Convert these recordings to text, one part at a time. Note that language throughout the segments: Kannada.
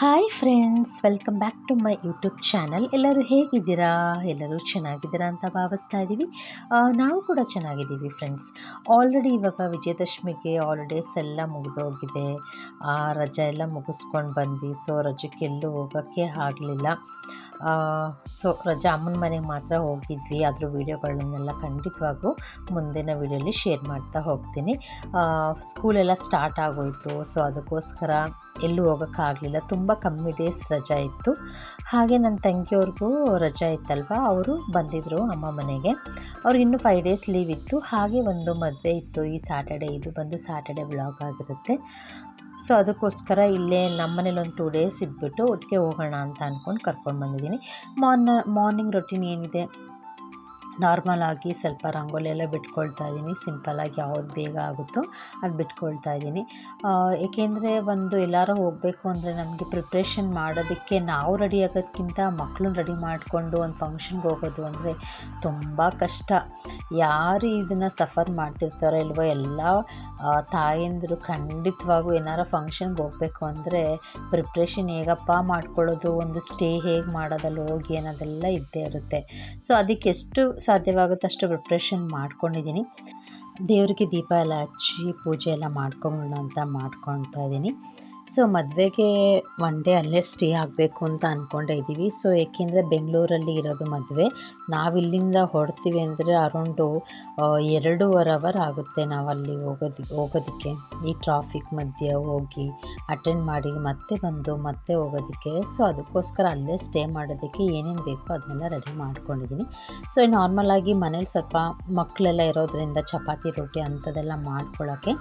Hi friends, welcome back to my YouTube channel. ಎಲ್ಲರೂ ಹೇಗಿದ್ದೀರಾ? ಎಲ್ಲರೂ ಚೆನ್ನಾಗಿದ್ದೀರಾ ಅಂತ ಭಾವಿಸ್ತಾ ಇದ್ದೀವಿ. ನಾವು ಕೂಡ ಚೆನ್ನಾಗಿದ್ದೀವಿ ಫ್ರೆಂಡ್ಸ್. ಆಲ್ರೆಡಿ ಇವಾಗ ವಿಜಯದಶಮಿಗೆ ಹಾಲಿಡೇಸ್ ಎಲ್ಲ ಮುಗಿದೋಗಿದೆ. ರಜೆ ಎಲ್ಲ ಮುಗಿಸ್ಕೊಂಡು ಬಂದ್ವಿ. ಸೊ ರಜೆಗೆಲ್ಲೂ ಹೋಗೋಕ್ಕೆ ಆಗಲಿಲ್ಲ. ಸೊ ರಜಾ ಅಮ್ಮನ ಮನೆಗೆ ಮಾತ್ರ ಹೋಗಿದ್ವಿ. ಅದ್ರ ವೀಡಿಯೋಗಳನ್ನೆಲ್ಲ ಖಂಡಿತವಾಗೂ ಮುಂದಿನ ವೀಡಿಯೋಲಿ ಶೇರ್ ಮಾಡ್ತಾ ಹೋಗ್ತೀನಿ. ಸ್ಕೂಲೆಲ್ಲ ಸ್ಟಾರ್ಟ್ ಆಗೋಯಿತು. ಸೊ ಅದಕ್ಕೋಸ್ಕರ ಎಲ್ಲೂ ಹೋಗೋಕ್ಕಾಗಲಿಲ್ಲ. ತುಂಬ ಕಮ್ಮಿ ಡೇಸ್ ರಜಾ ಇತ್ತು. ಹಾಗೆ ನನ್ನ ತಂಗಿಯವ್ರಿಗೂ ರಜಾ ಇತ್ತಲ್ವ, ಅವರು ಬಂದಿದ್ದರು ಅಮ್ಮ ಮನೆಗೆ. ಅವ್ರಿಗೆ ಇನ್ನೂ 5 ಡೇಸ್ ಲೀವ್ ಇತ್ತು. ಹಾಗೆ ಒಂದು ಮದುವೆ ಇತ್ತು ಈ ಸ್ಯಾಟರ್ಡೆ. ಇದು ಬಂದು ಸ್ಯಾಟರ್ಡೆ ವ್ಲಾಗ್ ಆಗಿರುತ್ತೆ. ಸೊ ಅದಕ್ಕೋಸ್ಕರ ಇಲ್ಲೇ ನಮ್ಮ ಮನೇಲಿ ಒಂದು 2 ಡೇಸ್ ಇದ್ಬಿಟ್ಟು ಒಟ್ಟಿಗೆ ಹೋಗೋಣ ಅಂತ ಅಂದ್ಕೊಂಡು ಕರ್ಕೊಂಡು ಬಂದಿದ್ದೀನಿ. ಮಾರ್ನಿಂಗ್ ರೊಟೀನ್ ಏನಿದೆ, ನಾರ್ಮಲ್ ಆಗಿ ಸ್ವಲ್ಪ ರಂಗೋಲಿ ಎಲ್ಲ ಬಿಟ್ಕೊಳ್ತಾ ಇದ್ದೀನಿ. ಸಿಂಪಲ್ಲಾಗಿ ಯಾವ್ದು ಬೇಗ ಆಗುತ್ತೋ ಅದು ಬಿಟ್ಕೊಳ್ತಾ ಇದ್ದೀನಿ. ಏಕೆಂದರೆ ಒಂದು ಎಲ್ಲರೂ ಹೋಗಬೇಕು ಅಂದರೆ ನಮಗೆ ಪ್ರಿಪ್ರೇಷನ್ ಮಾಡೋದಕ್ಕೆ ನಾವು ರೆಡಿ ಆಗೋದಕ್ಕಿಂತ ಮಕ್ಕಳನ್ನ ರೆಡಿ ಮಾಡಿಕೊಂಡು ಒಂದು ಫಂಕ್ಷನ್ಗೆ ಹೋಗೋದು ಅಂದರೆ ತುಂಬ ಕಷ್ಟ. ಯಾರು ಇದನ್ನು ಸಫರ್ ಮಾಡ್ತಿರ್ತಾರೋ ಇಲ್ವೋ, ಎಲ್ಲ ತಾಯಂದಿರು ಖಂಡಿತವಾಗೂ ಏನಾರು ಫಂಕ್ಷನ್ಗೆ ಹೋಗಬೇಕು ಅಂದರೆ ಪ್ರಿಪ್ರೇಷನ್ ಹೇಗಪ್ಪ ಮಾಡ್ಕೊಳ್ಳೋದು, ಒಂದು ಸ್ಟೇ ಹೇಗೆ ಮಾಡೋದಲ್ಲಿ ಹೋಗಿ ಅನ್ನೋದೆಲ್ಲ ಇದ್ದೇ ಇರುತ್ತೆ. ಸೊ ಅದಕ್ಕೆ ಎಷ್ಟು ಸಾಧ್ಯವಾಗುತ್ತೆ ಅಷ್ಟು ಪ್ರಿಪ್ರೇಷನ್ ಮಾಡ್ಕೊಂಡಿದ್ದೀನಿ. ದೇವರಿಗೆ ದೀಪ ಎಲ್ಲ ಹಚ್ಚಿ ಪೂಜೆ ಎಲ್ಲ ಮಾಡ್ಕೊಳ್ಳೋಣ ಅಂತ ಮಾಡ್ಕೊಳ್ತಾ ಇದ್ದೀನಿ. ಸೊ ಮದುವೆಗೆ 1 ಡೇ ಅಲ್ಲೇ ಸ್ಟೇ ಆಗಬೇಕು ಅಂತ ಅಂದ್ಕೊಂಡೇ ಇದ್ದೀವಿ. ಸೊ ಏಕೆಂದರೆ ಬೆಂಗಳೂರಲ್ಲಿ ಇರೋದು ಮದುವೆ. ನಾವಿಲ್ಲಿಂದ ಹೊರಡ್ತೀವಿ ಅಂದರೆ ಅರೌಂಡು 2.5 ಅವರ್ ಆಗುತ್ತೆ ನಾವಲ್ಲಿ ಹೋಗೋದಕ್ಕೆ. ಈ ಟ್ರಾಫಿಕ್ ಮಧ್ಯೆ ಹೋಗಿ ಅಟೆಂಡ್ ಮಾಡಿ ಮತ್ತೆ ಬಂದು ಮತ್ತೆ ಹೋಗೋದಕ್ಕೆ. ಸೊ ಅದಕ್ಕೋಸ್ಕರ ಅಲ್ಲೇ ಸ್ಟೇ ಮಾಡೋದಕ್ಕೆ ಏನೇನು ಬೇಕೋ ಅದನ್ನೆಲ್ಲ ರೆಡಿ ಮಾಡ್ಕೊಂಡಿದ್ದೀನಿ. ಸೊ ನಾರ್ಮಲಾಗಿ ಮನೇಲಿ ಸ್ವಲ್ಪ ಮಕ್ಕಳೆಲ್ಲ ಇರೋದ್ರಿಂದ ಚಪಾತಿ ರೊಟ್ಟಿ ಅಂಥದ್ದೆಲ್ಲ ಮಾಡ್ಕೊಳ್ಳೋಕ್ಕೆ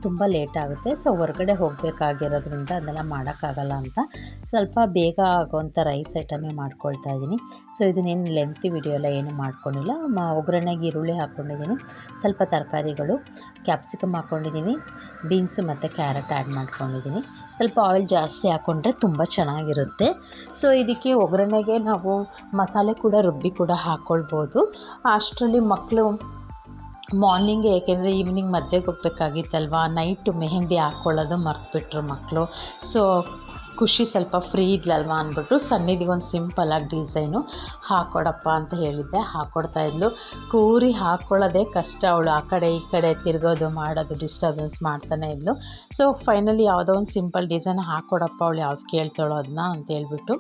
ತುಂಬ ಲೇಟ್ ಆಗುತ್ತೆ. ಸೊ ಹೊರಗಡೆ ಹೋಗಬೇಕಾಗಿರೋದ್ರಿಂದ ಅದೆಲ್ಲ ಮಾಡೋಕ್ಕಾಗಲ್ಲ ಅಂತ ಸ್ವಲ್ಪ ಬೇಗ ಆಗೋವಂಥ ರೈಸ್ ಐಟಮೇ ಮಾಡ್ಕೊಳ್ತಾ ಇದ್ದೀನಿ. ಸೊ ಇದನ್ನೇನು ಲೆಂತಿ ವಿಡಿಯೋ ಎಲ್ಲ ಏನು ಮಾಡ್ಕೊಂಡಿಲ್ಲ. ಒಗ್ಗರಣೆಗೆ ಈರುಳ್ಳಿ ಹಾಕ್ಕೊಂಡಿದ್ದೀನಿ, ಸ್ವಲ್ಪ ತರಕಾರಿಗಳು, ಕ್ಯಾಪ್ಸಿಕಮ್ ಹಾಕ್ಕೊಂಡಿದ್ದೀನಿ, ಬೀನ್ಸು ಮತ್ತು ಕ್ಯಾರೆಟ್ ಆ್ಯಡ್ ಮಾಡ್ಕೊಂಡಿದ್ದೀನಿ. ಸ್ವಲ್ಪ ಆಯಿಲ್ ಜಾಸ್ತಿ ಹಾಕ್ಕೊಂಡ್ರೆ ತುಂಬ ಚೆನ್ನಾಗಿರುತ್ತೆ. ಸೊ ಇದಕ್ಕೆ ಒಗ್ಗರಣೆಗೆ ನಾವು ಮಸಾಲೆ ಕೂಡ ರುಬ್ಬಿ ಕೂಡ ಹಾಕ್ಕೊಳ್ಬೋದು. ಅಷ್ಟರಲ್ಲಿ ಮಕ್ಕಳು ಮಾರ್ನಿಂಗೆ, ಏಕೆಂದರೆ ಈವ್ನಿಂಗ್ ಮದುವೆಗೆ ಹೋಗ್ಬೇಕಾಗಿತ್ತಲ್ವ, ನೈಟು ಮೆಹಂದಿ ಹಾಕ್ಕೊಳ್ಳೋದು ಮರೆತುಬಿಟ್ರು ಮಕ್ಕಳು. ಸೊ ಖುಷಿ ಸ್ವಲ್ಪ ಫ್ರೀ ಇದ್ಲಲ್ವ ಅಂದ್ಬಿಟ್ಟು ಸಣ್ಣಿದಿಗೊಂದು ಸಿಂಪಲಾಗಿ ಡಿಸೈನು ಹಾಕ್ಕೊಡಪ್ಪ ಅಂತ ಹೇಳಿದ್ದೆ. ಹಾಕ್ಕೊಡ್ತಾಯಿದ್ಲು. ಕೂರಿ ಹಾಕ್ಕೊಳ್ಳೋದೇ ಕಷ್ಟ. ಅವಳು ಆ ಕಡೆ ಈ ಕಡೆ ತಿರುಗೋದು ಮಾಡೋದು ಡಿಸ್ಟರ್ಬೆನ್ಸ್ ಮಾಡ್ತಾನೆ ಇದ್ಲು. ಸೊ ಫೈನಲಿ ಯಾವುದೋ ಒಂದು ಸಿಂಪಲ್ ಡಿಸೈನ್ ಹಾಕ್ಕೊಡಪ್ಪ, ಅವಳು ಯಾವ್ದು ಕೇಳ್ತಾಳೋ ಅದನ್ನ ಅಂತ ಹೇಳ್ಬಿಟ್ಟು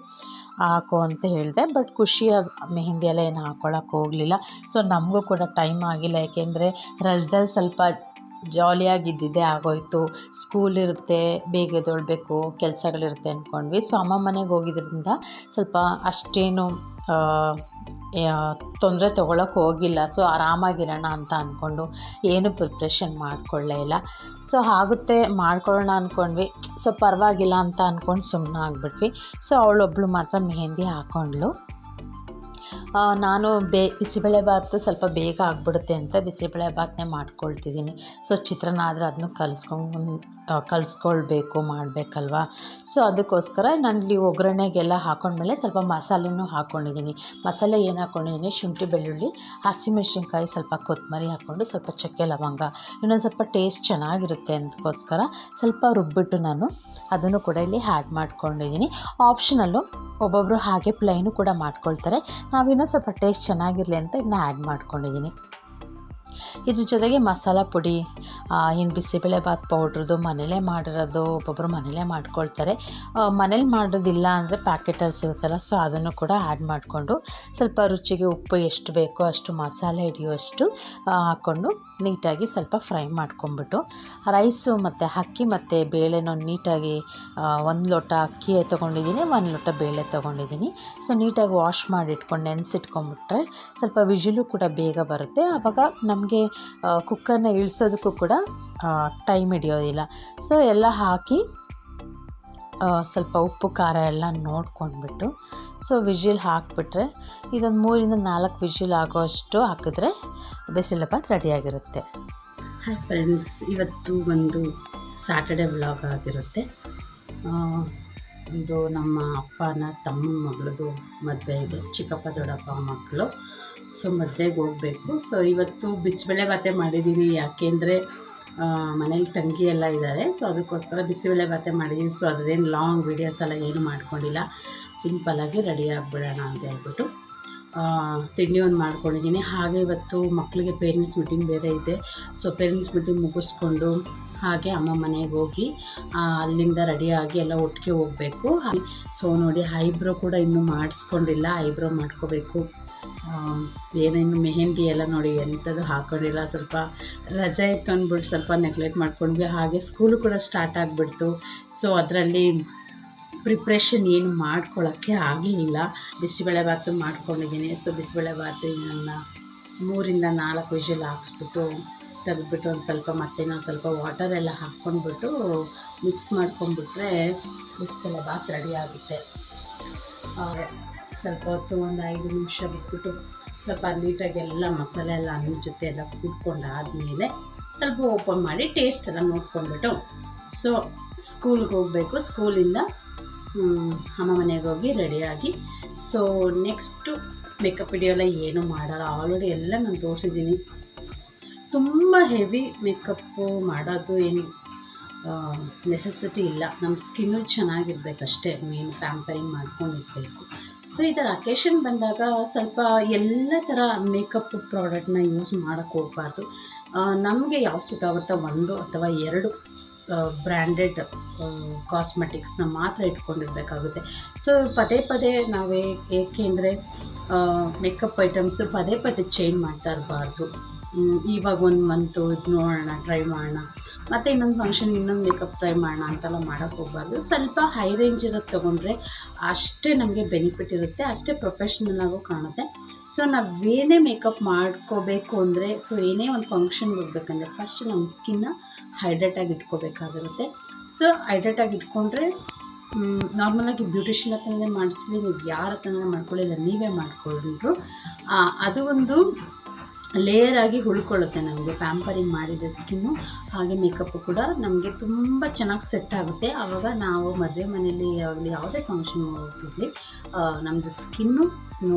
ಹಾಕೋ ಅಂತ ಹೇಳಿದೆ. ಬಟ್ ಖುಷಿ ಮೆಹಂದಿ ಎಲ್ಲ ಏನು ಹಾಕ್ಕೊಳಕ್ಕೆ ಹೋಗಲಿಲ್ಲ. ಸೊ ನಮಗೂ ಕೂಡ ಟೈಮ್ ಆಗಿಲ್ಲ, ಏಕೆಂದರೆ ರಜದಲ್ಲಿ ಸ್ವಲ್ಪ ಜಾಲಿಯಾಗಿದ್ದಿದ್ದೇ ಆಗೋಯಿತು. ಸ್ಕೂಲ್ ಇರುತ್ತೆ, ಬೇಗ ಎದ್ದೇಳಬೇಕು, ಕೆಲಸಗಳಿರುತ್ತೆ ಅಂದ್ಕೊಂಡ್ವಿ. ಸೊ ಅಮ್ಮ ಮನೆಗೆ ಹೋಗಿದ್ದರಿಂದ ಸ್ವಲ್ಪ ಅಷ್ಟೇನು ತೊಂದರೆ ತೊಗೊಳಕ್ಕೆ ಹೋಗಿಲ್ಲ. ಸೊ ಆರಾಮಾಗಿರೋಣ ಅಂತ ಅಂದ್ಕೊಂಡು ಏನು ಪ್ರಿಪ್ರೇಷನ್ ಮಾಡಿಕೊಳ್ಳೇ ಇಲ್ಲ. ಸೊ ಆಗುತ್ತೆ ಮಾಡ್ಕೊಳ್ಳೋಣ ಅಂದ್ಕೊಂಡ್ವಿ. ಸೊ ಪರವಾಗಿಲ್ಲ ಅಂತ ಅಂದ್ಕೊಂಡು ಸುಮ್ಮನೆ ಆಗಿಬಿಟ್ವಿ. ಸೊ ಅವಳೊಬ್ಬಳು ಮಾತ್ರ ಮೆಹಂದಿ ಹಾಕ್ಕೊಂಡ್ಳು. ನಾನು ಬಿಸಿಬೇಳೆ ಭಾತು ಸ್ವಲ್ಪ ಬೇಗ ಆಗಿಬಿಡುತ್ತೆ ಅಂತ ಬಿಸಿಬೇಳೆ ಭಾತನ್ನೇ ಮಾಡ್ಕೊಳ್ತಿದ್ದೀನಿ. ಸೊ ಚಿತ್ರಾನ್ನ ಆದರೆ ಅದನ್ನು ಕಲಿಸ್ಕೊಳ್ಬೇಕು, ಮಾಡಬೇಕಲ್ವ. ಸೊ ಅದಕ್ಕೋಸ್ಕರ ನಾನಿಲ್ಲಿ ಒಗ್ಗರಣೆಗೆಲ್ಲ ಹಾಕೊಂಡ್ಮೇಲೆ ಸ್ವಲ್ಪ ಮಸಾಲೆನೂ ಹಾಕ್ಕೊಂಡಿದ್ದೀನಿ. ಮಸಾಲೆ ಏನು ಹಾಕ್ಕೊಂಡಿದ್ದೀನಿ, ಶುಂಠಿ ಬೆಳ್ಳುಳ್ಳಿ, ಹಸಿಮೆಣ್ಸಿನ್ಕಾಯಿ, ಸ್ವಲ್ಪ ಕೊತ್ತಂಬರಿ ಹಾಕ್ಕೊಂಡು ಸ್ವಲ್ಪ ಚಕ್ಕೆ ಲವಂಗ, ಇನ್ನೊಂದು ಸ್ವಲ್ಪ ಟೇಸ್ಟ್ ಚೆನ್ನಾಗಿರುತ್ತೆ ಅದಕ್ಕೋಸ್ಕರ ಸ್ವಲ್ಪ ರುಬ್ಬಿಟ್ಟು ನಾನು ಅದನ್ನು ಕೂಡ ಇಲ್ಲಿ ಆ್ಯಡ್ ಮಾಡ್ಕೊಂಡಿದ್ದೀನಿ. ಆಪ್ಷನಲ್ಲು, ಒಬ್ಬೊಬ್ಬರು ಹಾಗೆ ಪ್ಲೈನು ಕೂಡ ಮಾಡ್ಕೊಳ್ತಾರೆ. ನಾವಿನ್ನೂ ಸ್ವಲ್ಪ ಟೇಸ್ಟ್ ಚೆನ್ನಾಗಿರಲಿ ಅಂತ ಇದನ್ನ ಆ್ಯಡ್ ಮಾಡ್ಕೊಂಡಿದ್ದೀನಿ. ಇದ್ರ ಜೊತೆಗೆ ಮಸಾಲ ಪುಡಿ, ಇನ್ನು ಬಿಸಿಬೇಳೆ ಭಾತ್ ಪೌಡ್ರದ್ದು ಮನೇಲೇ ಮಾಡಿರೋದು ಒಬ್ಬೊಬ್ಬರು ಮನೇಲೇ ಮಾಡ್ಕೊಳ್ತಾರೆ. ಮನೇಲಿ ಮಾಡೋದಿಲ್ಲ ಅಂದರೆ ಪ್ಯಾಕೆಟಲ್ಲಿ ಸಿಗುತ್ತಲ್ಲ, ಸೊ ಅದನ್ನು ಕೂಡ ಆ್ಯಡ್ ಮಾಡಿಕೊಂಡು ಸ್ವಲ್ಪ ರುಚಿಗೆ ಉಪ್ಪು ಎಷ್ಟು ಬೇಕೋ ಅಷ್ಟು ಮಸಾಲೆ ಹಿಡಿಯುವಷ್ಟು ಹಾಕ್ಕೊಂಡು ನೀಟಾಗಿ ಸ್ವಲ್ಪ ಫ್ರೈ ಮಾಡ್ಕೊಂಬಿಟ್ಟು ರೈಸು ಮತ್ತು ಅಕ್ಕಿ ಮತ್ತು ಬೇಳೆನೂ ನೀಟಾಗಿ 1 ಲೋಟ ಅಕ್ಕಿ ತೊಗೊಂಡಿದ್ದೀನಿ, 1 ಲೋಟ ಬೇಳೆ ತೊಗೊಂಡಿದ್ದೀನಿ. ಸೊ ನೀಟಾಗಿ ವಾಶ್ ಮಾಡಿ ಇಟ್ಕೊಂಡು ನೆನೆಸಿಟ್ಕೊಂಬಿಟ್ರೆ ಸ್ವಲ್ಪ ವಿಜಿಲು ಕೂಡ ಬೇಗ ಬರುತ್ತೆ. ಆವಾಗ ನಮಗೆ ಕುಕ್ಕರ್ನ ಇಳಿಸೋದಕ್ಕೂ ಕೂಡ ಟೈಮ್ ಹಿಡಿಯೋದಿಲ್ಲ. ಸೊ ಎಲ್ಲ ಹಾಕಿ ಸ್ವಲ್ಪ ಉಪ್ಪು ಖಾರ ಎಲ್ಲ ನೋಡ್ಕೊಂಡ್ಬಿಟ್ಟು ಸೊ ವಿಜಿಲ್ ಹಾಕಿಬಿಟ್ರೆ ಇದೊಂದು 3 ಇಂದ 4 ವಿಜಿಲ್ ಆಗೋಷ್ಟು ಹಾಕಿದ್ರೆ ಬಿಸಿಬೇಳೆ ಭಾತ್ ರೆಡಿಯಾಗಿರುತ್ತೆ. ಹಾಯ್ ಫ್ರೆಂಡ್ಸ್, ಇವತ್ತು ಒಂದು ಸ್ಯಾಟರ್ಡೆ ವ್ಲಾಗ್ ಆಗಿರುತ್ತೆ. ಇದು ನಮ್ಮ ಅಪ್ಪನ ತಮ್ಮನ ಮಗಳದು ಮದುವೆ ಇದೆ, ಚಿಕ್ಕಪ್ಪ ದೊಡ್ಡಪ್ಪ ಮಕ್ಕಳು. ಸೊ ಮದುವೆಗೆ ಹೋಗಬೇಕು. ಸೊ ಇವತ್ತು ಬಿಸಿಬೇಳೆ ಭಾತೆ ಮಾಡಿದ್ದೀನಿ, ಯಾಕೆಂದರೆ ಮನೇಲಿ ತಂಗಿ ಎಲ್ಲ ಇದ್ದಾರೆ. ಸೊ ಅದಕ್ಕೋಸ್ಕರ ಬಿಸಿಬೇಳೆಭಾತೆ ಮಾಡಿದ್ದೀವಿ. ಸೊ ಅದೇನು ಲಾಂಗ್ ವೀಡಿಯೋಸ್ ಎಲ್ಲ ಏನು ಮಾಡ್ಕೊಂಡಿಲ್ಲ, ಸಿಂಪಲ್ಲಾಗಿ ರೆಡಿ ಆಗಿಬಿಡೋಣ ಅಂತ ಹೇಳ್ಬಿಟ್ಟು ತಿಂಡಿ ಒಂದು ಮಾಡ್ಕೊಂಡಿದ್ದೀನಿ. ಹಾಗೆ ಇವತ್ತು ಮಕ್ಕಳಿಗೆ ಪೇರೆಂಟ್ಸ್ ಮೀಟಿಂಗ್ ಬೇರೆ ಇದೆ. ಸೊ ಪೇರೆಂಟ್ಸ್ ಮೀಟಿಂಗ್ ಮುಗಿಸ್ಕೊಂಡು ಹಾಗೆ ಅಮ್ಮ ಮನೆಗೆ ಹೋಗಿ ಅಲ್ಲಿಂದ ರೆಡಿಯಾಗಿ ಎಲ್ಲ ಒಟ್ಟಿಗೆ ಹೋಗಬೇಕು. ಸೊ ನೋಡಿ, ಐಬ್ರೋ ಕೂಡ ಇನ್ನೂ ಮಾಡಿಸ್ಕೊಂಡಿಲ್ಲ, ಐಬ್ರೋ ಮಾಡ್ಕೋಬೇಕು. ಏನೇನು ಮೆಹಂದಿ ಎಲ್ಲ ನೋಡಿ ಎಂಥದ್ದು ಹಾಕ್ಕೊಂಡಿಲ್ಲ, ಸ್ವಲ್ಪ ರಜೆ ಇತ್ತು ಅಂದ್ಬಿಟ್ಟು ಸ್ವಲ್ಪ ನೆಗ್ಲೆಕ್ಟ್ ಮಾಡ್ಕೊಂಡ್ವಿ. ಹಾಗೆ ಸ್ಕೂಲು ಕೂಡ ಸ್ಟಾರ್ಟ್ ಆಗಿಬಿಡ್ತು. ಸೊ ಅದರಲ್ಲಿ ಪ್ರಿಪ್ರೇಷನ್ ಏನು ಮಾಡ್ಕೊಳ್ಳೋಕ್ಕೆ ಆಗಲಿಲ್ಲ. ಬಿಸಿಬೇಳೆಭಾತು ಮಾಡ್ಕೊಂಡಿದ್ದೀನಿ. ಸೊ ಬಿಸಿಬೇಳೆಭಾತು ನನ್ನ 3 ಇಂದ 4 ವಿಷಲ್ ಹಾಕ್ಸ್ಬಿಟ್ಟು ತೆಗೆದ್ಬಿಟ್ಟು ಒಂದು ಸ್ವಲ್ಪ ಮತ್ತೆ ನಾನು ಸ್ವಲ್ಪ ವಾಟರ್ ಎಲ್ಲ ಹಾಕ್ಕೊಂಡ್ಬಿಟ್ಟು ಮಿಕ್ಸ್ ಮಾಡ್ಕೊಂಡ್ಬಿಟ್ರೆ ಬಿಸಿಬೇಳೆಭಾತು ರೆಡಿ ಆಗುತ್ತೆ. ಸ್ವಲ್ಪ ಹೊತ್ತು ಒಂದು 5 ನಿಮಿಷ ಬಿಟ್ಬಿಟ್ಟು ಸ್ವಲ್ಪ ನೀಟಾಗಿ ಎಲ್ಲ ಮಸಾಲೆ ಎಲ್ಲ ಅನ್ನದ ಜೊತೆ ಎಲ್ಲ ಕುಟ್ಕೊಂಡಾದಮೇಲೆ ಸ್ವಲ್ಪ ಓಪನ್ ಮಾಡಿ ಟೇಸ್ಟ್ ಎಲ್ಲ ನೋಡ್ಕೊಂಡ್ಬಿಟ್ಟು ಸೊ ಸ್ಕೂಲ್ಗೆ ಹೋಗಬೇಕು. ಸ್ಕೂಲಿಂದ ಅಮ್ಮ ಮನೆಗೆ ಹೋಗಿ ರೆಡಿಯಾಗಿ ಸೊ ನೆಕ್ಸ್ಟು ಮೇಕಪ್ ವಿಡಿಯೋ ಎಲ್ಲ ಏನೂ ಮಾಡಲ್ಲ. ಆಲ್ರೆಡಿ ಎಲ್ಲ ನಾನು ತೋರಿಸಿದ್ದೀನಿ. ತುಂಬ ಹೆವಿ ಮೇಕಪ್ಪು ಮಾಡೋದು ಏನು ನೆಸೆಸಿಟಿ ಇಲ್ಲ. ನಮ್ಮ ಸ್ಕಿನ್ನು ಚೆನ್ನಾಗಿರ್ಬೇಕಷ್ಟೇ, ಮೇನ್ ಪ್ಯಾಂಪರಿಂಗ್ ಮಾಡ್ಕೊಂಡಿರ್ಬೇಕು. ಸೊ ಈ ಥರ ಅಕೇಶನ್ ಬಂದಾಗ ಸ್ವಲ್ಪ ಎಲ್ಲ ಥರ ಮೇಕಪ್ ಪ್ರಾಡಕ್ಟ್ನ ಯೂಸ್ ಮಾಡೋಕ್ಕೆ ಹೋಗಬಾರ್ದು. ನಮಗೆ ಯಾವ ಸೂಟ್ ಆಗುತ್ತೋ 1 ಅಥವಾ 2 ಬ್ರ್ಯಾಂಡೆಡ್ ಕಾಸ್ಮೆಟಿಕ್ಸ್ನ ಮಾತ್ರ ಇಟ್ಕೊಂಡಿರಬೇಕಾಗುತ್ತೆ. ಸೊ ಪದೇ ಪದೇ ನಾವೇ ಏಕೆಂದರೆ ಮೇಕಪ್ ಐಟಮ್ಸು ಪದೇ ಪದೇ ಚೇಂಜ್ ಮಾಡ್ತಾ ಇರಬಾರ್ದು. ಇವಾಗ 1 ಮಂತು ಇದು ನೋಡೋಣ, ಟ್ರೈ ಮಾಡೋಣ, ಮತ್ತು ಇನ್ನೊಂದು ಫಂಕ್ಷನ್ ಇನ್ನೊಂದು ಮೇಕಪ್ ಟ್ರೈ ಮಾಡೋಣ ಅಂತೆಲ್ಲ ಮಾಡೋಕ್ಕೆ ಹೋಗಬಾರ್ದು. ಸ್ವಲ್ಪ ಹೈ ರೇಂಜ್ ಇರೋದು ತೊಗೊಂಡ್ರೆ ಅಷ್ಟೇ ನಮಗೆ ಬೆನಿಫಿಟ್ ಇರುತ್ತೆ, ಅಷ್ಟೇ ಪ್ರೊಫೆಷ್ನಲ್ ಆಗು ಕಾಣುತ್ತೆ. ಸೊ ನಾವೇನೇ ಮೇಕಪ್ ಮಾಡ್ಕೋಬೇಕು ಅಂದರೆ, ಸೊ ಏನೇ ಒಂದು ಫಂಕ್ಷನ್ಗೆ ಹೋಗ್ಬೇಕಂದ್ರೆ ಫಸ್ಟ್ ನಮ್ಮ ಸ್ಕಿನ್ನ ಹೈಡ್ರೇಟಾಗಿ ಇಟ್ಕೋಬೇಕಾಗಿರುತ್ತೆ. ಸೊ ಹೈಡ್ರೇಟಾಗಿ ಇಟ್ಕೊಂಡ್ರೆ ನಾರ್ಮಲಾಗಿ ಬ್ಯೂಟಿಷಿಯನ್ ಹತ್ರನೇ ಮಾಡಿಸ್ಲಿ, ನೀವು ಯಾರ ಹತ್ರನೇ ಮಾಡ್ಕೊಳ್ಳಿಲ್ಲ, ನೀವೇ ಮಾಡಿಕೊಂಡ್ರು ಅದು ಒಂದು ಲೇಯರಾಗಿ ಉಳ್ಕೊಳ್ಳುತ್ತೆ ನಮಗೆ ಪ್ಯಾಂಪರಿಂಗ್ ಮಾಡಿದ ಸ್ಕಿನ್ನು. ಹಾಗೆ ಮೇಕಪ್ಪು ಕೂಡ ನಮಗೆ ತುಂಬ ಚೆನ್ನಾಗಿ ಸೆಟ್ ಆಗುತ್ತೆ. ಆವಾಗ ನಾವು ಮದುವೆ ಮನೆಯಲ್ಲಿ ಆಗಲಿ ಯಾವುದೇ ಫಂಕ್ಷನ್ ಹೋಗ್ತಿದ್ವಿ, ನಮ್ಮದು ಸ್ಕಿನ್ನು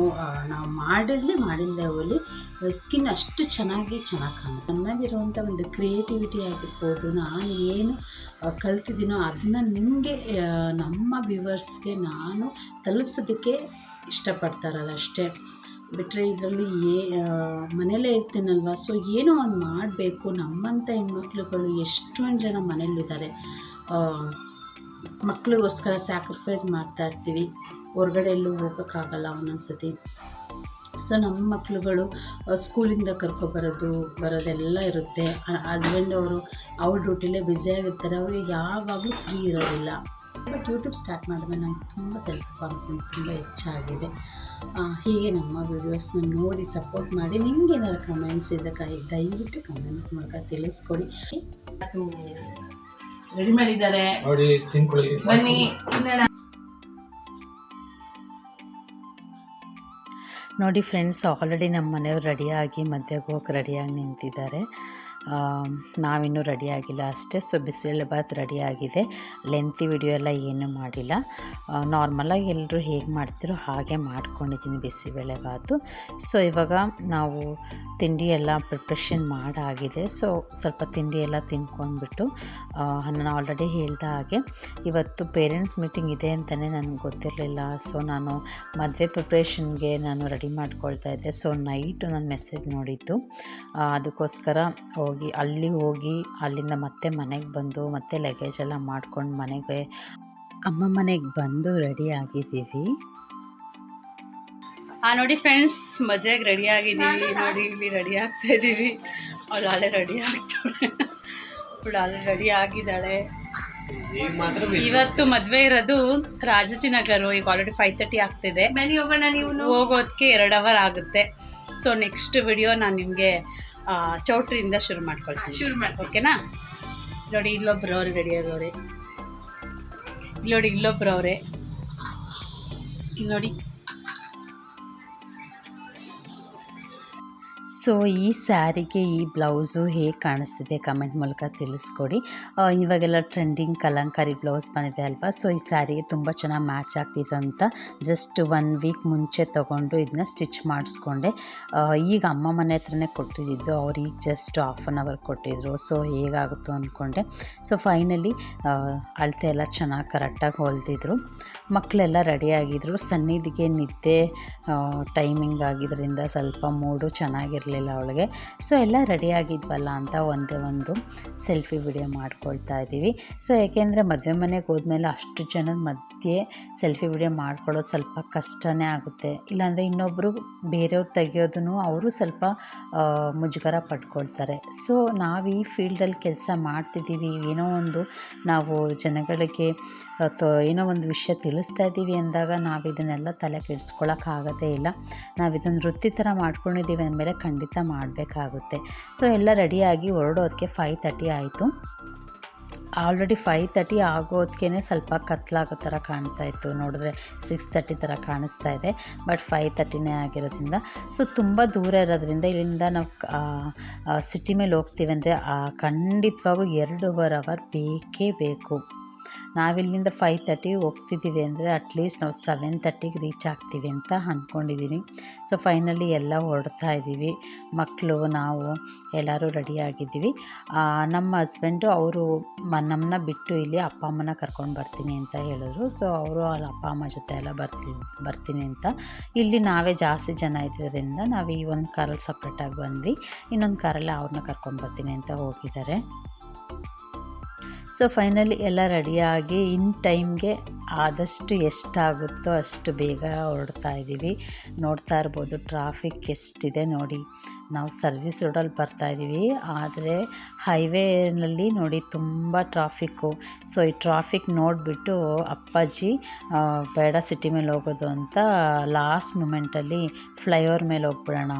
ನಾವು ಮಾಡಿಲ್ಲದೆ ಹೋಗಲಿ ಸ್ಕಿನ್ ಅಷ್ಟು ಚೆನ್ನಾಗಿ ಕಾಣುತ್ತೆ. ನನ್ನಲ್ಲಿರುವಂಥ ಒಂದು ಕ್ರಿಯೇಟಿವಿಟಿ ಆಗಿರ್ಬೋದು, ನಾನು ಏನು ಕಲ್ತಿದ್ದೀನೋ ಅದನ್ನು ನಿಮಗೆ ನಮ್ಮ ವ್ಯೂವರ್ಸ್ಗೆ ನಾನು ತಲುಪಿಸೋದಕ್ಕೆ ಇಷ್ಟಪಡ್ತಾರಲ್ಲ ಅಷ್ಟೇ. ಬಿಟ್ಟರೆ ಇದರಲ್ಲಿ ಮನೇಲೇ ಇರ್ತೀನಲ್ವ, ಸೊ ಏನೋ ಒಂದು ಮಾಡಬೇಕು. ನಮ್ಮಂಥ ಹೆಣ್ಮಕ್ಳುಗಳು ಎಷ್ಟೊಂದು ಜನ ಮನೇಲಿದ್ದಾರೆ, ಮಕ್ಕಳಿಗೋಸ್ಕರ ಸ್ಯಾಕ್ರಿಫೈಸ್ ಮಾಡ್ತಾಯಿರ್ತೀವಿ. ಹೊರಗಡೆ ಎಲ್ಲೂ ಹೋಗೋಕ್ಕಾಗಲ್ಲ ಒಂದೊಂದು ಸತಿ. ಸೊ ನಮ್ಮ ಮಕ್ಳುಗಳು ಸ್ಕೂಲಿಂದ ಬರೋದೆಲ್ಲ ಇರುತ್ತೆ. ಹಸ್ಬೆಂಡ್ ಅವ್ರ ಡ್ಯೂಟಿಲೇ ಬ್ಯುಸಿಯಾಗಿರ್ತಾರೆ, ಅವ್ರಿಗೆ ಯಾವಾಗಲೂ ಫ್ರೀ ಇರೋದಿಲ್ಲ. ಬಟ್ ಯೂಟ್ಯೂಬ್ ಸ್ಟಾರ್ಟ್ ಮಾಡಿದ್ರೆ ನಂಗೆ ತುಂಬ ಸೆಲ್ಫ್ ಕಾನ್ಫಿಡೆನ್ಸ್ ತುಂಬ ಹೆಚ್ಚಾಗಿದೆ. ಹೀಗೆ ನಮ್ಮ ವೀಡಿಯೋಸ್ನ ನೋಡಿ ಸಪೋರ್ಟ್ ಮಾಡಿ. ನಿಮ್ಗೆ ಏನಾದ್ರು ಕಮೆಂಟ್ಸ್ ಇದ್ದಕ್ಕಾಗಿ ದಯವಿಟ್ಟು ಕಮೆಂಟ್ ಮೂಲಕ ತಿಳಿಸ್ಕೊಡಿ. ರೆಡಿ ಮಾಡಿದ್ದಾರೆ, ಬನ್ನಿ ತಿನ್ನೋಣ. ನೋಡಿ ಫ್ರೆಂಡ್ಸ್, ಆಲ್ರೆಡಿ ನಮ್ಮ ಮನೆಯವ್ರು ರೆಡಿಯಾಗಿ ಮದುವೆಗೆ ಹೋಗಿ ರೆಡಿಯಾಗಿ ನಿಂತಿದ್ದಾರೆ. ನಾವಿನ್ನೂ ರೆಡಿಯಾಗಿಲ್ಲ ಅಷ್ಟೇ. ಸೊ ಬಿಸಿಬೇಳೆಭಾತ್ ರೆಡಿಯಾಗಿದೆ. ಲೆಂತಿ ವಿಡಿಯೋ ಎಲ್ಲ ಏನೂ ಮಾಡಿಲ್ಲ, ನಾರ್ಮಲಾಗಿ ಎಲ್ಲರೂ ಹೇಗೆ ಮಾಡ್ತಿರೋ ಹಾಗೆ ಮಾಡ್ಕೊಂಡಿದ್ದೀನಿ ಬಿಸಿಬೇಳೆಭಾತು. ಸೊ ಇವಾಗ ನಾವು ತಿಂಡಿ ಎಲ್ಲ ಪ್ರಿಪ್ರೇಷನ್ ಮಾಡಾಗಿದೆ. ಸೊ ಸ್ವಲ್ಪ ತಿಂಡಿ ಎಲ್ಲ ತಿನ್ಕೊಂಡ್ಬಿಟ್ಟು ನಾನು ಆಲ್ರೆಡಿ ಹೇಳ್ದ ಹಾಗೆ ಇವತ್ತು ಪೇರೆಂಟ್ಸ್ ಮೀಟಿಂಗ್ ಇದೆ ಅಂತಲೇ ನನಗೆ ಗೊತ್ತಿರಲಿಲ್ಲ. ಸೊ ನಾನು ಮದುವೆ ಪ್ರಿಪ್ರೇಷನ್ಗೆ ನಾನು ರೆಡಿ ಮಾಡ್ಕೊಳ್ತಾ ಇದ್ದೆ. ಸೊ ನೈಟು ನಾನು ಮೆಸೇಜ್ ನೋಡಿದ್ದು, ಅದಕ್ಕೋಸ್ಕರ ಹೋಗಿ ಅಲ್ಲಿಂದ ಮತ್ತೆ ಮನೆಗೆ ಬಂದು ಮತ್ತೆ ಲಗೇಜ್ ಎಲ್ಲ ಮಾಡ್ಕೊಂಡು ಅಮ್ಮ ಮನೆಗೆ ಬಂದು ರೆಡಿ ಆಗಿದ್ದೀವಿ. ನೋಡಿ ಫ್ರೆಂಡ್ಸ್, ಮದುವೆಗೆ ರೆಡಿ ಆಗಿದ್ದೀವಿ. ನೋಡಿ ಇಲ್ಲಿ ರೆಡಿ ಆಗ್ತಾ ಇದ್ದೀವಿ. ಅವಳು ಹಳೆ ರೆಡಿ ಆಗಿದ್ದಾಳೆ. ಇವತ್ತು ಮದುವೆ ಇರೋದು ರಾಜಾಜಿನಗರ. ಈಗ ಆಲ್ರೆಡಿ 5:30 ಆಗ್ತಿದೆ. ಬನ್ನಿ ಹೋಗೋಣ. ನೀವು ಹೋಗೋದಕ್ಕೆ 2 ಅವರ್ ಆಗುತ್ತೆ. ಸೊ ನೆಕ್ಸ್ಟ್ ವಿಡಿಯೋ ನಾನು ನಿಮಗೆ ಚೌಟ್ರಿಯಿಂದ ಶುರು ಮಾಡ್ಕೊಳ್ತೀನಿ. ಓಕೆನಾ? ನೋಡಿ ಇಲ್ಲೊಬ್ರು ಅವ್ರೆ ರೆಡಿ ಆಗೋರೆ. ಇಲ್ಲೊಬ್ರು ಅವರೇ, ಇಲ್ಲಿ ನೋಡಿ. ಸೊ ಈ ಸ್ಯಾರಿಗೆ ಈ ಬ್ಲೌಸು ಹೇಗೆ ಕಾಣಿಸ್ತಿದೆ ಕಮೆಂಟ್ ಮೂಲಕ ತಿಳಿಸ್ಕೊಡಿ. ಇವಾಗೆಲ್ಲ ಟ್ರೆಂಡಿಂಗ್ ಕಲಂಕಾರಿ ಬ್ಲೌಸ್ ಬಂದಿದೆ ಅಲ್ವಾ, ಸೊ ಈ ಸ್ಯಾರಿಗೆ ತುಂಬ ಚೆನ್ನಾಗಿ ಮ್ಯಾಚ್ ಆಗ್ತಿತ್ತು ಅಂತ ಜಸ್ಟ್ 1 ವೀಕ್ ಮುಂಚೆ ತೊಗೊಂಡು ಇದನ್ನ ಸ್ಟಿಚ್ ಮಾಡಿಸ್ಕೊಂಡೆ. ಈಗ ಅಮ್ಮ ಮನೆ ಹತ್ರನೇ ಕೊಟ್ಟಿದ್ದು, ಅವ್ರು ಈಗ ಜಸ್ಟ್ ಹಾಫ್ ಆನ್ ಅವರ್ ಕೊಟ್ಟಿದ್ರು. ಸೊ ಹೇಗಾಗುತ್ತೋ ಅಂದ್ಕೊಂಡೆ. ಸೊ ಫೈನಲಿ ಅಳತೆ ಎಲ್ಲ ಚೆನ್ನಾಗಿ ಕರೆಕ್ಟಾಗಿ ಹೊಲ್ದಿದ್ರು. ಮಕ್ಕಳೆಲ್ಲ ರೆಡಿಯಾಗಿದ್ದರು. ಸನ್ನಿಧಿಗೆ ನಿದ್ದೆ ಟೈಮಿಂಗ್ ಆಗಿದ್ದರಿಂದ ಸ್ವಲ್ಪ ಮೂಡು ಚೆನ್ನಾಗಿರಲಿಲ್ಲ ಅವಳಿಗೆ. ಸೊ ಎಲ್ಲ ರೆಡಿಯಾಗಿದ್ವಲ್ಲ ಅಂತ ಒಂದೇ ಒಂದು ಸೆಲ್ಫಿ ವಿಡಿಯೋ ಮಾಡ್ಕೊಳ್ತಾ ಇದ್ದೀವಿ. ಸೊ ಏಕೆಂದರೆ ಮದುವೆ ಮನೆಗೆ ಹೋದ್ಮೇಲೆ ಅಷ್ಟು ಜನದ ಮಧ್ಯೆ ಸೆಲ್ಫಿ ವಿಡಿಯೋ ಮಾಡ್ಕೊಳ್ಳೋದು ಸ್ವಲ್ಪ ಕಷ್ಟನೇ ಆಗುತ್ತೆ. ಇಲ್ಲಾಂದರೆ ಇನ್ನೊಬ್ಬರು ಬೇರೆಯವ್ರು ತೆಗಿಯೋದನ್ನು ಅವರು ಸ್ವಲ್ಪ ಮುಜುಗರ ಪಡ್ಕೊಳ್ತಾರೆ. ಸೊ ನಾವು ಈ ಫೀಲ್ಡಲ್ಲಿ ಕೆಲಸ ಮಾಡ್ತಿದ್ದೀವಿ, ಏನೋ ಒಂದು ನಾವು ಜನಗಳಿಗೆ ಏನೋ ಒಂದು ವಿಷಯ ತಿಳಿಸ್ತಾ ಇದ್ದೀವಿ ಅಂದಾಗ ನಾವು ಇದನ್ನೆಲ್ಲ ತಲೆ ಕೆಡಿಸ್ಕೊಳ್ಳೋಕ್ಕಾಗೋದೇ ಇಲ್ಲ. ನಾವು ಇದನ್ನು ವೃತ್ತಿ ಥರ ಮಾಡ್ಕೊಂಡಿದ್ದೀವಿ ಅಂದಮೇಲೆ ಖಂಡಿತ ಮಾಡಬೇಕಾಗುತ್ತೆ. ಸೊ ಎಲ್ಲ ರೆಡಿಯಾಗಿ ಹೊರಡೋದಕ್ಕೆ 5:30 ಆಯಿತು. ಆಲ್ರೆಡಿ 5:30 ಆಗೋದಕ್ಕೆ ಸ್ವಲ್ಪ ಕತ್ಲಾಗೋ ಥರ ಕಾಣ್ತಾಯಿತ್ತು. ನೋಡಿದ್ರೆ 6:30 ಥರ ಕಾಣಿಸ್ತಾ ಇದೆ, ಬಟ್ 5:30 ಆಗಿರೋದ್ರಿಂದ ಸೊ ತುಂಬ ದೂರ ಇರೋದ್ರಿಂದ ಇಲ್ಲಿಂದ ನಾವು ಸಿಟಿ ಮೇಲೆ ಹೋಗ್ತೀವಿ ಅಂದರೆ ಖಂಡಿತವಾಗೂ 2.5 ಅವರ್ ಬೇಕೇ ಬೇಕು. ನಾವಿಲ್ಲಿಂದ 5:30 ಹೋಗ್ತಿದ್ದೀವಿ ಅಂದರೆ ಅಟ್ಲೀಸ್ಟ್ ನಾವು 7:30ಗೆ ರೀಚ್ ಆಗ್ತೀವಿ ಅಂತ ಅಂದ್ಕೊಂಡಿದ್ದೀನಿ. ಸೊ ಫೈನಲಿ ಎಲ್ಲ ಹೊರಡ್ತಾ ಇದ್ದೀವಿ. ಮಕ್ಕಳು ನಾವು ಎಲ್ಲರೂ ರೆಡಿಯಾಗಿದ್ದೀವಿ. ನಮ್ಮ ಹಸ್ಬೆಂಡು ಅವರು ನಮ್ಮನ್ನ ಬಿಟ್ಟು ಇಲ್ಲಿ ಅಪ್ಪ ಅಮ್ಮನ ಕರ್ಕೊಂಡು ಬರ್ತೀನಿ ಅಂತ ಹೇಳಿದ್ರು. ಸೊ ಅವರು ಅವ್ರ ಅಪ್ಪ ಅಮ್ಮ ಜೊತೆ ಎಲ್ಲ ಬರ್ತೀನಿ ಅಂತ. ಇಲ್ಲಿ ನಾವೇ ಜಾಸ್ತಿ ಜನ ಇದ್ದಿದ್ದರಿಂದ ನಾವು ಈ ಒಂದು ಕಾರಲ್ಲಿ ಸಪ್ರೇಟಾಗಿ ಬಂದ್ವಿ. ಇನ್ನೊಂದು ಕಾರಲ್ಲಿ ಅವ್ರನ್ನ ಕರ್ಕೊಂಡು ಬರ್ತೀನಿ ಅಂತ ಹೋಗಿದ್ದಾರೆ. ಸೊ ಫೈನಲಿ ಎಲ್ಲ ರೆಡಿಯಾಗಿ ಇನ್ ಟೈಮ್ಗೆ ಆದಷ್ಟು ಎಷ್ಟಾಗುತ್ತೋ ಅಷ್ಟು ಬೇಗ ಹೊರಡ್ತಾ ಇದ್ದೀವಿ. ನೋಡ್ತಾ ಇರ್ಬೋದು ಟ್ರಾಫಿಕ್ ಎಷ್ಟಿದೆ ನೋಡಿ. ನಾವು ಸರ್ವಿಸ್ ರೋಡಲ್ಲಿ ಬರ್ತಾಯಿದ್ದೀವಿ, ಆದರೆ ಹೈವೇನಲ್ಲಿ ನೋಡಿ ತುಂಬ ಟ್ರಾಫಿಕ್ಕು. ಸೊ ಈ ಟ್ರಾಫಿಕ್ ನೋಡಿಬಿಟ್ಟು ಅಪ್ಪಾಜಿ ಬೇಡ ಸಿಟಿ ಮೇಲೆ ಹೋಗೋದು ಅಂತ ಲಾಸ್ಟ್ ಮೂಮೆಂಟಲ್ಲಿ ಫ್ಲೈಓವರ್ ಮೇಲೆ ಹೋಗ್ಬಿಡೋಣ,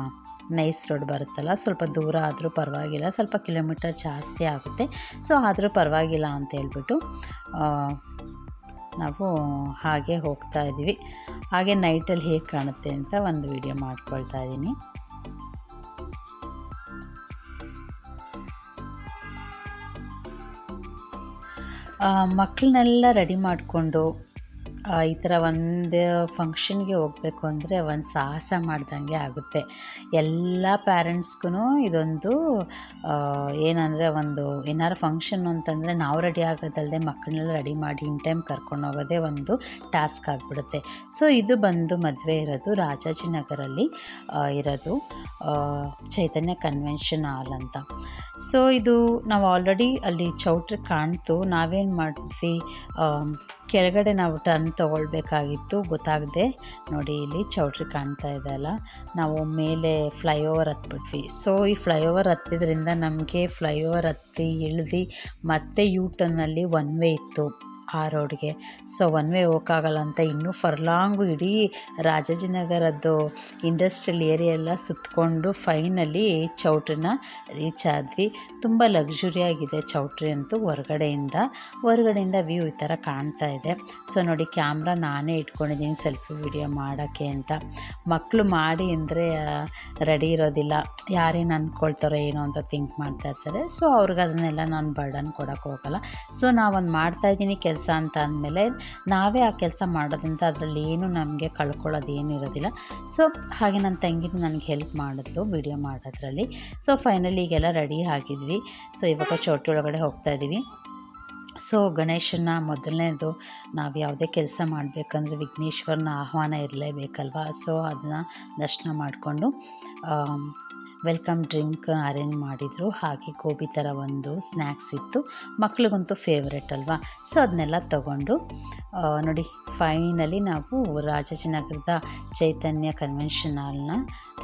ನೈಸ್ ರೋಡ್ ಬರುತ್ತಲ್ಲ, ಸ್ವಲ್ಪ ದೂರ ಆದರೂ ಪರವಾಗಿಲ್ಲ, ಸ್ವಲ್ಪ ಕಿಲೋಮೀಟರ್ ಜಾಸ್ತಿ ಆಗುತ್ತೆ, ಸೊ ಆದರೂ ಪರವಾಗಿಲ್ಲ ಅಂತ ಹೇಳ್ಬಿಟ್ಟು ನಾವು ಹಾಗೆ ಹೋಗ್ತಾ ಇದ್ದೀವಿ. ಹಾಗೆ ನೈಟಲ್ಲಿ ಹೇಗೆ ಕಾಣುತ್ತೆ ಅಂತ ಒಂದು ವಿಡಿಯೋ ಮಾಡ್ಕೊಳ್ತಾ ಇದ್ದೀನಿ. ಮಕ್ಕಳನ್ನೆಲ್ಲ ರೆಡಿ ಮಾಡಿಕೊಂಡು ಈ ಥರ ಒಂದು ಫಂಕ್ಷನ್ಗೆ ಹೋಗಬೇಕು ಅಂದರೆ ಒಂದು ಸಾಹಸ ಮಾಡ್ದಂಗೆ ಆಗುತ್ತೆ. ಎಲ್ಲ ಪ್ಯಾರೆಂಟ್ಸ್ಗೂ ಇದೊಂದು ಏನಂದರೆ ಒಂದು ಏನಾರು ಫಂಕ್ಷನ್ನು ಅಂತಂದರೆ ನಾವು ರೆಡಿ ಆಗೋದಲ್ಲದೆ ಮಕ್ಕಳನ್ನೆಲ್ಲ ರೆಡಿ ಮಾಡಿ ಇನ್ ಟೈಮ್ ಕರ್ಕೊಂಡು ಹೋಗೋದೇ ಒಂದು ಟಾಸ್ಕ್ ಆಗಿಬಿಡುತ್ತೆ. ಸೊ ಇದು ಬಂದು ಮದುವೆ ಇರೋದು ರಾಜಾಜಿನಗರಲ್ಲಿ ಇರೋದು ಚೈತನ್ಯ ಕನ್ವೆನ್ಷನ್ ಹಾಲ್ ಅಂತ. ಸೊ ಇದು ನಾವು ಆಲ್ರೆಡಿ ಅಲ್ಲಿ ಚೌಟ್ರಿ ಕಾಣ್ತು. ನಾವೇನು ಮಾಡಿದ್ವಿ, ಕೆಳಗಡೆ ನಾವು ಟರ್ನ್ ತೊಗೊಳ್ಬೇಕಾಗಿತ್ತು, ಗೊತ್ತಾಗದೆ ನೋಡಿ ಇಲ್ಲಿ ಚೌಟ್ರಿ ಕಾಣ್ತಾ ಇದೆ ಅಲ್ಲ, ನಾವು ಮೇಲೆ ಫ್ಲೈಓವರ್ ಹತ್ಬಿಟ್ವಿ. ಸೊ ಈ ಫ್ಲೈಓವರ್ ಹತ್ತಿದ್ರಿಂದ ನಮಗೆ ಫ್ಲೈಓವರ್ ಹತ್ತಿ ಇಳಿದು ಮತ್ತೆ ಯೂ ಟರ್ನಲ್ಲಿ 1 ವೇ ಇತ್ತು ಆ ರೋಡ್ಗೆ. ಸೊ 1 ವೇ ಹೋಗೋಕ್ಕಾಗಲ್ಲ ಅಂತ ಇನ್ನೂ ಫರ್ಲಾಂಗು ಇಡೀ ರಾಜಾಜಿನಗರದ್ದು ಇಂಡಸ್ಟ್ರಿಯಲ್ ಏರಿಯಾ ಎಲ್ಲ ಸುತ್ತಕೊಂಡು ಫೈನಲಿ ಚೌಟ್ರಿನ ರೀಚ್ ಆದ್ವಿ. ತುಂಬ ಲಕ್ಸುರಿಯಾಗಿದೆ ಚೌಟ್ರಿ ಅಂತೂ. ಹೊರಗಡೆಯಿಂದ ವ್ಯೂ ಈ ಥರ ಕಾಣ್ತಾ ಇದೆ. ಸೊ ನೋಡಿ ಕ್ಯಾಮ್ರಾ ನಾನೇ ಇಟ್ಕೊಂಡಿದ್ದೀನಿ ಸೆಲ್ಫಿ ವಿಡಿಯೋ ಮಾಡೋಕ್ಕೆ ಅಂತ. ಮಕ್ಕಳು ಮಾಡಿ ಅಂದರೆ ರೆಡಿ ಇರೋದಿಲ್ಲ, ಯಾರೇನು ಅಂದ್ಕೊಳ್ತಾರೋ ಏನೋ ಅಂತ ಥಿಂಕ್ ಮಾಡ್ತಾ ಇರ್ತಾರೆ. ಸೊ ಅವ್ರಿಗೆ ಅದನ್ನೆಲ್ಲ ನಾನು ಬರ್ಡನ್ ಕೊಡೋಕ್ಕೆ ಹೋಗಲ್ಲ. ಸೊ ನಾವೊಂದು ಮಾಡ್ತಾಯಿದ್ದೀನಿ ಕೆಲಸ ಅಂತ ಅಂದಮೇಲೆ ನಾವೇ ಆ ಕೆಲಸ ಮಾಡೋದ್ರಿಂದ ಅದರಲ್ಲಿ ಏನು ನಮಗೆ ಕಳ್ಕೊಳ್ಳೋದು ಏನಿರೋದಿಲ್ಲ. ಸೊ ಹಾಗೆ ನನ್ನ ತಂಗಿನೂ ನನಗೆ ಹೆಲ್ಪ್ ಮಾಡಿದ್ಲು ವಿಡಿಯೋ ಮಾಡೋದ್ರಲ್ಲಿ. ಸೊ ಫೈನಲಿ ಈಗೆಲ್ಲ ರೆಡಿ ಆಗಿದ್ವಿ. ಸೊ ಇವಾಗ ಚೌಟ್ರಿ ಒಳಗಡೆ ಹೋಗ್ತಾ ಇದ್ದೀವಿ. ಸೊ ಗಣೇಶನ ಮೊದಲನೇದು ನಾವು ಯಾವುದೇ ಕೆಲಸ ಮಾಡಬೇಕಂದ್ರೆ ವಿಘ್ನೇಶ್ವರನ ಆಹ್ವಾನ ಇರಲೇಬೇಕಲ್ವ. ಸೊ ಅದನ್ನು ದರ್ಶನ ಮಾಡಿಕೊಂಡು ವೆಲ್ಕಮ್ ಡ್ರಿಂಕ್ ಅರೇಂಜ್ ಮಾಡಿದರು. ಹಾಗೆ ಗೋಬಿ ಥರ ಒಂದು ಸ್ನ್ಯಾಕ್ಸ್ ಇತ್ತು, ಮಕ್ಳಿಗಂತೂ ಫೇವ್ರೆಟ್ ಅಲ್ವಾ. ಸೊ ಅದನ್ನೆಲ್ಲ ತಗೊಂಡು ನೋಡಿ ಫೈನಲಿ ನಾವು ರಾಜಾಜಿನಗರದ ಚೈತನ್ಯ ಕನ್ವೆನ್ಷನ್ ಹಾಲ್ನ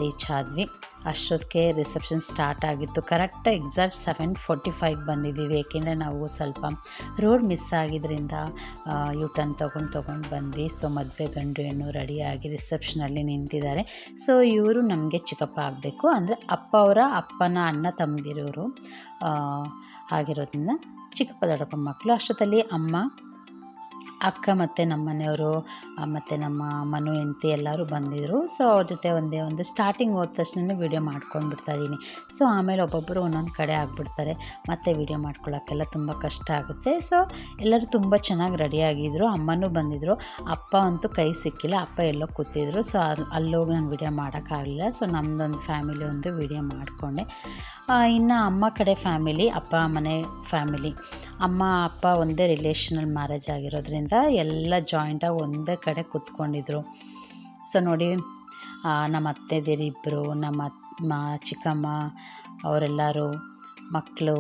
ರೀಚ್ ಆದ್ವಿ. ಅಷ್ಟೊತ್ತಿಗೆ ರಿಸೆಪ್ಷನ್ ಸ್ಟಾರ್ಟ್ ಆಗಿತ್ತು. ಕರೆಕ್ಟಾಗಿ ಎಕ್ಸಾಕ್ಟ್ 7:45 ಬಂದಿದ್ದೀವಿ. ಏಕೆಂದರೆ ನಾವು ಸ್ವಲ್ಪ ರೋಡ್ ಮಿಸ್ ಆಗಿದ್ದರಿಂದ ಯೂ ಟರ್ನ್ ತೊಗೊಂಡು ಬಂದ್ವಿ. ಸೊ ಮದುವೆ ಗಂಡು ಹೆಣ್ಣು ರೆಡಿಯಾಗಿ ರಿಸೆಪ್ಷನಲ್ಲಿ ನಿಂತಿದ್ದಾರೆ. ಸೊ ಇವರು ನಮಗೆ ಚಿಕ್ಕಪ್ಪ ಆಗಬೇಕು, ಅಂದರೆ ಅಪ್ಪನ ಅಣ್ಣ ತಮ್ಮದಿರೋರು ಆಗಿರೋದ್ರಿಂದ ಚಿಕ್ಕಪ್ಪ ದೊಡ್ಡಪ್ಪ ಮಕ್ಕಳು. ಅಷ್ಟೊತ್ತಲ್ಲಿ ಅಮ್ಮ ಅಕ್ಕ ಮತ್ತು ನಮ್ಮ ಮನೆಯವರು ಮತ್ತು ನಮ್ಮ ಮನು ಹೆಂಡತಿ ಎಲ್ಲರೂ ಬಂದಿದ್ದರು. ಸೊ ಅವ್ರ ಜೊತೆ ಒಂದೇ ಒಂದು ಸ್ಟಾರ್ಟಿಂಗ್ ಹೋದ ತಕ್ಷಣ ವೀಡಿಯೋ ಮಾಡ್ಕೊಂಡು ಬಿಡ್ತಾಯಿದ್ದೀನಿ. ಸೊ ಆಮೇಲೆ ಒಬ್ಬೊಬ್ಬರು ಒಂದೊಂದು ಕಡೆ ಆಗಿಬಿಡ್ತಾರೆ, ಮತ್ತು ವೀಡಿಯೋ ಮಾಡ್ಕೊಳ್ಳೋಕ್ಕೆಲ್ಲ ತುಂಬ ಕಷ್ಟ ಆಗುತ್ತೆ. ಸೊ ಎಲ್ಲರೂ ತುಂಬ ಚೆನ್ನಾಗಿ ರೆಡಿಯಾಗಿದ್ದರು. ಅಮ್ಮನೂ ಬಂದಿದ್ದರು. ಅಪ್ಪ ಅಂತೂ ಕೈ ಸಿಕ್ಕಿಲ್ಲ, ಅಪ್ಪ ಎಲ್ಲೋ ಕೂತಿದ್ರು. ಸೊ ಅಲ್ಲೋಗಿ ನಾನು ವೀಡಿಯೋ ಮಾಡೋಕ್ಕಾಗಲಿಲ್ಲ. ಸೊ ನಮ್ಮದೊಂದು ಫ್ಯಾಮಿಲಿ ಒಂದು ವೀಡಿಯೋ ಮಾಡಿಕೊಂಡೆ. ಇನ್ನು ಅಮ್ಮ ಕಡೆ ಫ್ಯಾಮಿಲಿ, ಅಪ್ಪ ಮನೆ ಫ್ಯಾಮಿಲಿ, ಅಮ್ಮ ಅಪ್ಪ ಒಂದೇ ರಿಲೇಷನಲ್ಲಿ ಮ್ಯಾರೇಜ್ ಆಗಿರೋದ್ರಿಂದ ಎಲ್ಲ ಜಾಯಿಂಟಾಗಿ ಒಂದೇ ಕಡೆ ಕೂತ್ಕೊಂಡಿದ್ರು. ಸೊ ನೋಡಿ, ನಮ್ಮ ಅತ್ತೆದಿರು ಇಬ್ಬರು, ನಮ್ಮ ಚಿಕ್ಕಮ್ಮ ಅವರೆಲ್ಲರೂ ಮಕ್ಕಳು,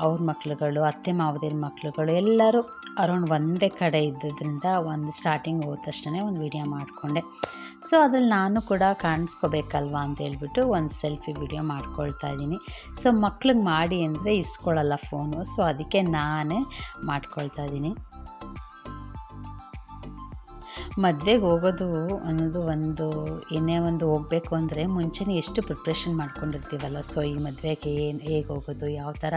ಅವ್ರ ಮಕ್ಳುಗಳು, ಅತ್ತೆ ಮಾವದಿರ ಮಕ್ಳುಗಳು ಎಲ್ಲರೂ ಅರೌಂಡ್ ಒಂದೇ ಕಡೆ ಇದ್ದಿದ್ದರಿಂದ ಒಂದು ಸ್ಟಾರ್ಟಿಂಗ್ ಹೋದ ತಕ್ಷಣ ಒಂದು ವೀಡಿಯೋ ಮಾಡಿಕೊಂಡೆ. ಸೊ ಅದ್ರಲ್ಲಿ ನಾನು ಕೂಡ ಕಾಣಿಸ್ಕೋಬೇಕಲ್ವ ಅಂತ ಹೇಳ್ಬಿಟ್ಟು ಒಂದು ಸೆಲ್ಫಿ ವೀಡಿಯೋ ಮಾಡ್ಕೊಳ್ತಾ ಇದ್ದೀನಿ. ಸೊ ಮಕ್ಳಿಗೆ ಮಾಡಿ ಅಂದರೆ ಇಸ್ಕೊಳ್ಳಲ್ಲ ಫೋನು, ಸೊ ಅದಕ್ಕೆ ನಾನೇ ಮಾಡ್ಕೊಳ್ತಾ ಇದ್ದೀನಿ. ಮದುವೆಗೆ ಹೋಗೋದು ಅನ್ನೋದು ಒಂದು ಏನೇ ಒಂದು ಹೋಗಬೇಕು ಅಂದರೆ ಮುಂಚೆನೇ ಎಷ್ಟು ಪ್ರಿಪ್ರೇಷನ್ ಮಾಡ್ಕೊಂಡಿರ್ತೀವಲ್ಲ. ಸೊ ಈ ಮದುವೆಗೆ ಹೇಗೆ ಹೋಗೋದು, ಯಾವ ಥರ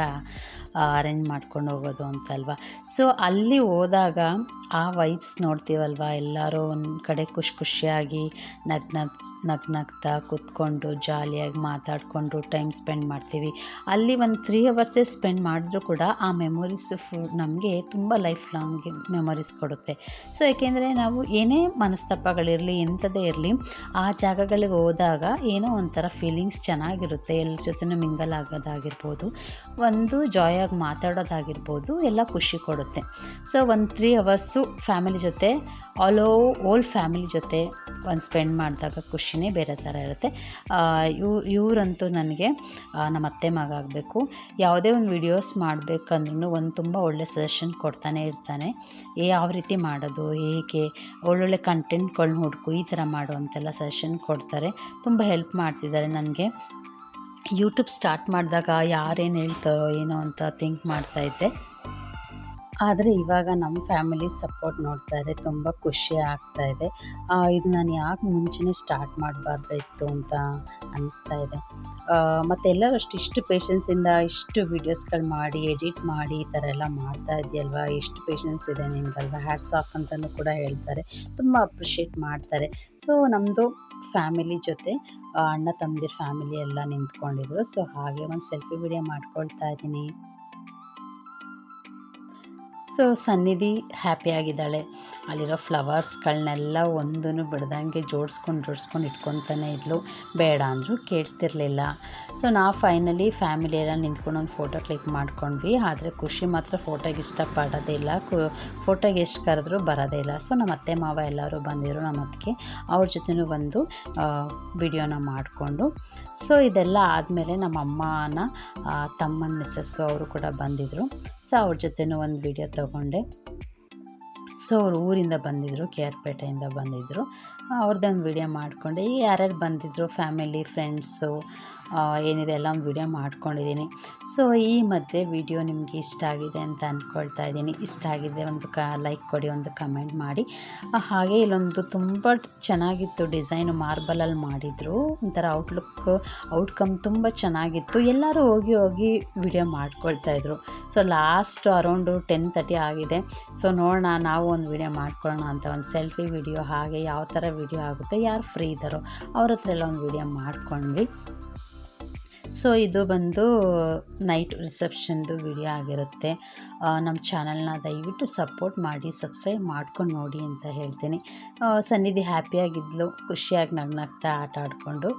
ಅರೇಂಜ್ ಮಾಡ್ಕೊಂಡು ಹೋಗೋದು ಅಂತಲ್ವ. ಸೊ ಅಲ್ಲಿ ಹೋದಾಗ ಆ ವೈಬ್ಸ್ ನೋಡ್ತೀವಲ್ವ, ಎಲ್ಲರೂ ಒಂದು ಕಡೆ ಖುಷಿಯಾಗಿ ನಗ್ನಗ್ತಾ ಕೂತ್ಕೊಂಡು ಜಾಲಿಯಾಗಿ ಮಾತಾಡಿಕೊಂಡು ಟೈಮ್ ಸ್ಪೆಂಡ್ ಮಾಡ್ತೀವಿ. ಅಲ್ಲಿ ಒಂದು 3 ಅವರ್ಸೇ ಸ್ಪೆಂಡ್ ಮಾಡಿದ್ರೂ ಕೂಡ ಆ ಮೆಮೊರೀಸ್ ನಮಗೆ ತುಂಬ ಲೈಫ್ ಲಾಂಗ್ ಮೆಮೊರೀಸ್ ಕೊಡುತ್ತೆ. ಸೊ ಏಕೆಂದರೆ ನಾವು ಏನೇ ಮನಸ್ತಾಪಗಳಿರಲಿ, ಎಂಥದೇ ಇರಲಿ, ಆ ಜಾಗಗಳಿಗೆ ಹೋದಾಗ ಏನೋ ಒಂಥರ ಫೀಲಿಂಗ್ಸ್ ಚೆನ್ನಾಗಿರುತ್ತೆ. ಎಲ್ಲರ ಜೊತೆನೂ ಮಿಂಗಲ್ ಆಗೋದಾಗಿರ್ಬೋದು, ಒಂದು ಜಾಯಾಗಿ ಮಾತಾಡೋದಾಗಿರ್ಬೋದು, ಎಲ್ಲ ಖುಷಿ ಕೊಡುತ್ತೆ. ಸೊ ಒಂದು 3 ಅವರ್ಸು ಫ್ಯಾಮಿಲಿ ಜೊತೆ ಓಲ್ ಫ್ಯಾಮಿಲಿ ಜೊತೆ ಒಂದು ಸ್ಪೆಂಡ್ ಮಾಡಿದಾಗ ಖುಷಿನೇ ಬೇರೆ ಥರ ಇರುತ್ತೆ. ಇವರಂತೂ ನನಗೆ ನಮ್ಮ ಅತ್ತೆ ಮಗ ಆಗಬೇಕು. ಯಾವುದೇ ಒಂದು ವೀಡಿಯೋಸ್ ಮಾಡಬೇಕಂದ್ರೂ ಒಂದು ತುಂಬ ಒಳ್ಳೆ ಸಜೆಷನ್ ಕೊಡ್ತಾನೆ ಇರ್ತಾನೆ. ಯಾವ ರೀತಿ ಮಾಡೋದು, ಹೇಗೆ ಒಳ್ಳೊಳ್ಳೆ ಕಂಟೆಂಟ್ಗಳನ್ನ ಹುಡುಕು, ಈ ಥರ ಮಾಡು ಅಂತೆಲ್ಲ ಸಜೆಷನ್ ಕೊಡ್ತಾರೆ. ತುಂಬ ಹೆಲ್ಪ್ ಮಾಡ್ತಿದ್ದಾರೆ ನನಗೆ. ಯೂಟ್ಯೂಬ್ ಸ್ಟಾರ್ಟ್ ಮಾಡಿದಾಗ ಯಾರೇನು ಹೇಳ್ತಾರೋ ಏನೋ ಅಂತ ಥಿಂಕ್ ಮಾಡ್ತಾಯಿದ್ದೆ. ಆದರೆ ಇವಾಗ ನಮ್ಮ ಫ್ಯಾಮಿಲಿ ಸಪೋರ್ಟ್ ನೋಡ್ತಾಯಿದ್ರೆ ತುಂಬ ಖುಷಿ ಆಗ್ತಾಯಿದೆ. ಇದು ನಾನು ಯಾಕೆ ಮುಂಚೆನೇ ಸ್ಟಾರ್ಟ್ ಮಾಡಬಾರ್ದಾಯಿತ್ತು ಅಂತ ಅನ್ನಿಸ್ತಾ ಇದೆ. ಮತ್ತು ಎಲ್ಲರೂ ಇಷ್ಟು ಪೇಷನ್ಸಿಂದ ಇಷ್ಟು ವೀಡಿಯೋಸ್ಗಳು ಮಾಡಿ ಎಡಿಟ್ ಮಾಡಿ ಈ ಥರ ಎಲ್ಲ ಮಾಡ್ತಾ ಇದೆಯಲ್ವ, ಎಷ್ಟು ಪೇಷನ್ಸ್ ಇದೆ ನಿಮಗಲ್ವ, ಹ್ಯಾಟ್ಸ್ ಆಫ್ ಅಂತಲೂ ಕೂಡ ಹೇಳ್ತಾರೆ, ತುಂಬ ಅಪ್ರಿಷಿಯೇಟ್ ಮಾಡ್ತಾರೆ. ಸೊ ನಮ್ಮದು ಫ್ಯಾಮಿಲಿ ಜೊತೆ ಅಣ್ಣ ತಮ್ಮದಿರ ಫ್ಯಾಮಿಲಿ ಎಲ್ಲ ನಿಂತ್ಕೊಂಡಿದ್ರು. ಸೊ ಹಾಗೆ ಒಂದು ಸೆಲ್ಫಿ ವಿಡಿಯೋ ಮಾಡ್ಕೊಳ್ತಾ ಇದ್ದೀನಿ. ಸೊ ಸನ್ನಿಧಿ ಹ್ಯಾಪಿಯಾಗಿದ್ದಾಳೆ. ಅಲ್ಲಿರೋ ಫ್ಲವರ್ಸ್ಗಳನ್ನೆಲ್ಲ ಒಂದೂ ಬಿಡ್ದಂಗೆ ಜೋಡಿಸ್ಕೊಂಡು ಇಟ್ಕೊತಾನೆ ಇದ್ಲು. ಬೇಡ ಅಂದರು, ಕೇಳ್ತಿರ್ಲಿಲ್ಲ. ಸೊ ನಾವು ಫೈನಲಿ ಫ್ಯಾಮಿಲಿ ಎಲ್ಲ ನಿಂತ್ಕೊಂಡು ಒಂದು ಫೋಟೋ ಕ್ಲಿಕ್ ಮಾಡ್ಕೊಂಡ್ವಿ. ಆದರೆ ಖುಷಿ ಮಾತ್ರ ಫೋಟೋಗೆ ಇಷ್ಟಪಡೋದೇ ಇಲ್ಲ, ಫೋಟೋಗೆ ಎಷ್ಟು ಕರೆದ್ರೂ ಬರೋದೇ ಇಲ್ಲ. ಸೊ ನಮ್ಮ ಅತ್ತೆ ಮಾವ ಎಲ್ಲರೂ ಬಂದಿದ್ರು, ನಮ್ಮ ಅತ್ತಿಗೆ ಅವ್ರ ಜೊತೆನೂ ಒಂದು ವಿಡಿಯೋನ ಮಾಡಿಕೊಂಡು. ಸೊ ಇದೆಲ್ಲ ಆದಮೇಲೆ ನಮ್ಮ ಅಮ್ಮನ ತಮ್ಮನ ಮಿಸ್ಸಸ್ಸು ಅವರು ಕೂಡ ಬಂದಿದ್ದರು. ಸೊ ಅವ್ರ ಜೊತೆನೂ ಒಂದು ವಿಡಿಯೋ ತೊಗೊಂಡೆ. ಸೊ ಅವ್ರು ಊರಿಂದ ಬಂದಿದ್ದರು, KR ಪೇಟೆಯಿಂದ ಬಂದಿದ್ದರು. ಅವ್ರದ್ದೊಂದು ವಿಡಿಯೋ ಮಾಡಿಕೊಂಡೆ. ಯಾರ್ಯಾರು ಬಂದಿದ್ದರು ಫ್ಯಾಮಿಲಿ ಫ್ರೆಂಡ್ಸು ಏನಿದೆ ಎಲ್ಲ ಒಂದು ವಿಡಿಯೋ ಮಾಡ್ಕೊಂಡಿದ್ದೀನಿ. ಸೊ ಈ ಮಧ್ಯೆ ವಿಡಿಯೋ ನಿಮಗೆ ಇಷ್ಟ ಆಗಿದೆ ಅಂತ ಅಂದ್ಕೊಳ್ತಾ ಇದ್ದೀನಿ. ಇಷ್ಟ ಆಗಿದ್ರೆ ಒಂದು ಲೈಕ್ ಕೊಡಿ, ಒಂದು ಕಮೆಂಟ್ ಮಾಡಿ. ಹಾಗೆ ಇಲ್ಲೊಂದು ತುಂಬ ಚೆನ್ನಾಗಿತ್ತು ಡಿಸೈನು, ಮಾರ್ಬಲಲ್ಲಿ ಮಾಡಿದರು. ಒಂಥರ ಔಟ್ಕಮ್ ತುಂಬ ಚೆನ್ನಾಗಿತ್ತು. ಎಲ್ಲರೂ ಹೋಗಿ ವಿಡಿಯೋ ಮಾಡ್ಕೊಳ್ತಾಯಿದ್ರು. ಸೊ ಲಾಸ್ಟ್ ಅರೌಂಡು 10:30 ಆಗಿದೆ. ಸೊ ನೋಡೋಣ, ನಾವು ಒಂದು ವಿಡಿಯೋ ಮಾಡ್ಕೊಳ್ಳೋಣ ಅಂತ ಒಂದು ಸೆಲ್ಫಿ ವಿಡಿಯೋ, ಹಾಗೆ ಯಾವ ಥರ ವಿಡಿಯೋ ಆಗುತ್ತೆ, ಯಾರು ಫ್ರೀ ಇದ್ದಾರೋ ಅವ್ರ ಹತ್ರ ಎಲ್ಲ ಒಂದು ವಿಡಿಯೋ ಮಾಡ್ಕೊಂಡ್ವಿ. ಸೊ ಇದು ಬಂದು ನೈಟ್ ರಿಸೆಪ್ಷನ್ದು ವಿಡಿಯೋ ಆಗಿರುತ್ತೆ. ನಮ್ಮ ಚಾನಲ್ನ ದಯವಿಟ್ಟು ಸಪೋರ್ಟ್ ಮಾಡಿ, ಸಬ್ಸ್ಕ್ರೈಬ್ ಮಾಡ್ಕೊಂಡು ನೋಡಿ ಅಂತ ಹೇಳ್ತೀನಿ. ಸನ್ನಿಧಿ ಹ್ಯಾಪಿಯಾಗಿದ್ಲು, ಖುಷಿಯಾಗಿ ನಗ್ನಗ್ತಾ ಆಟ ಆಡಿಕೊಂಡು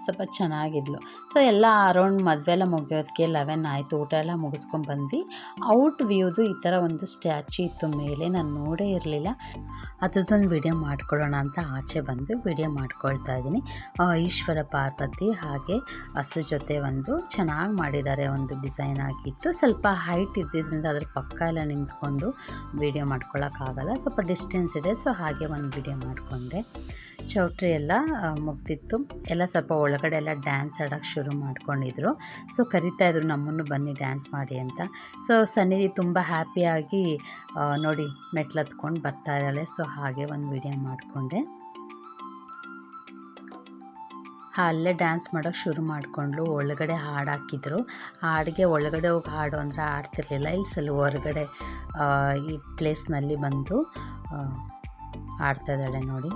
ಸ್ವಲ್ಪ ಚೆನ್ನಾಗಿದ್ಲು. ಸೊ ಎಲ್ಲ ಅರೌಂಡ್ ಮದುವೆ ಎಲ್ಲ ಮುಗಿಯೋದಕ್ಕೆ 11 ಆಯಿತು. ಊಟ ಎಲ್ಲ ಮುಗಿಸ್ಕೊಂಡು ಬಂದ್ವಿ. ಔಟ್ ವ್ಯೂದು ಈ ಥರ ಒಂದು ಸ್ಟ್ಯಾಚು ಇತ್ತು ಮೇಲೆ, ನಾನು ನೋಡೇ ಇರಲಿಲ್ಲ. ಅದ್ರದ್ದೊಂದು ವಿಡಿಯೋ ಮಾಡ್ಕೊಳ್ಳೋಣ ಅಂತ ಆಚೆ ಬಂದು ವಿಡಿಯೋ ಮಾಡ್ಕೊಳ್ತಾ ಇದ್ದೀನಿ. ಈಶ್ವರ ಪಾರ್ವತಿ ಹಾಗೆ ಹಸು ಜೊತೆ ಒಂದು ಚೆನ್ನಾಗಿ ಮಾಡಿದ್ದಾರೆ, ಒಂದು ಡಿಸೈನ್ ಆಗಿತ್ತು. ಸ್ವಲ್ಪ ಹೈಟ್ ಇದ್ದಿದ್ದರಿಂದ ಅದ್ರ ಪಕ್ಕ ಎಲ್ಲ ನಿಂತ್ಕೊಂಡು ವಿಡಿಯೋ ಮಾಡ್ಕೊಳ್ಳೋಕ್ಕಾಗಲ್ಲ, ಸ್ವಲ್ಪ ಡಿಸ್ಟೆನ್ಸ್ ಇದೆ. ಸೊ ಹಾಗೆ ಒಂದು ವಿಡಿಯೋ ಮಾಡಿಕೊಂಡೆ. ಚೌಟ್ರಿ ಎಲ್ಲ ಮುಗ್ದಿತ್ತು. ಎಲ್ಲ ಸ್ವಲ್ಪ ಒಳಗಡೆ ಎಲ್ಲ ಡ್ಯಾನ್ಸ್ ಆಡೋಕ್ಕೆ ಶುರು ಮಾಡ್ಕೊಂಡಿದ್ರು. ಸೊ ಕರಿತಾಯಿದ್ರು ನಮ್ಮನ್ನು ಬನ್ನಿ ಡ್ಯಾನ್ಸ್ ಮಾಡಿ ಅಂತ. ಸೊ ಸನ್ನಿಧಿ ತುಂಬ ಹ್ಯಾಪಿಯಾಗಿ ನೋಡಿ ಮೆಟ್ಲು ಹತ್ಕೊಂಡು ಬರ್ತಾ ಇದ್ದಾಳೆ. ಸೊ ಹಾಗೆ ಒಂದು ವಿಡಿಯೋ ಮಾಡಿಕೊಂಡೆ. ಅಲ್ಲೇ ಡ್ಯಾನ್ಸ್ ಮಾಡೋಕ್ಕೆ ಶುರು ಮಾಡಿಕೊಂಡ್ಲು. ಒಳಗಡೆ ಹಾಡು ಹಾಕಿದ್ರು. ಹಾಡಿಗೆ ಒಳಗಡೆ ಹೋಗಿ ಹಾಡು ಅಂದರೆ ಆಡ್ತಿರ್ಲಿಲ್ಲ. ಈ ಸಲ ಹೊರಗಡೆ ಈ ಪ್ಲೇಸ್ನಲ್ಲಿ ಬಂದು ಆಡ್ತಾಯಿದ್ದಾಳೆ ನೋಡಿ.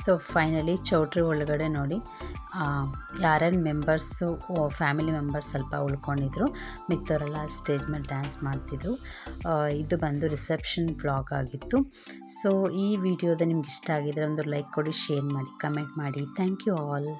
ಸೊ ಫೈನಲಿ ಚೌಟ್ರಿ ಒಳಗಡೆ ನೋಡಿ ಯಾರ್ಯಾರು ಮೆಂಬರ್ಸು ಫ್ಯಾಮಿಲಿ ಮೆಂಬರ್ಸ್ ಸ್ವಲ್ಪ ಉಳ್ಕೊಂಡಿದ್ರು, ಮಿಕ್ಕವರೆಲ್ಲ ಸ್ಟೇಜ್ ಮೇಲೆ ಡ್ಯಾನ್ಸ್ ಮಾಡ್ತಿದ್ರು. ಇದು ಬಂದು ರಿಸೆಪ್ಷನ್ ವ್ಲಾಗ್ ಆಗಿತ್ತು. ಸೊ ಈ ವಿಡಿಯೋದ ನಿಮ್ಗೆ ಇಷ್ಟ ಆಗಿದ್ರೆ ಒಂದು ಲೈಕ್ ಕೊಡಿ, ಶೇರ್ ಮಾಡಿ, ಕಮೆಂಟ್ ಮಾಡಿ. Thank you all.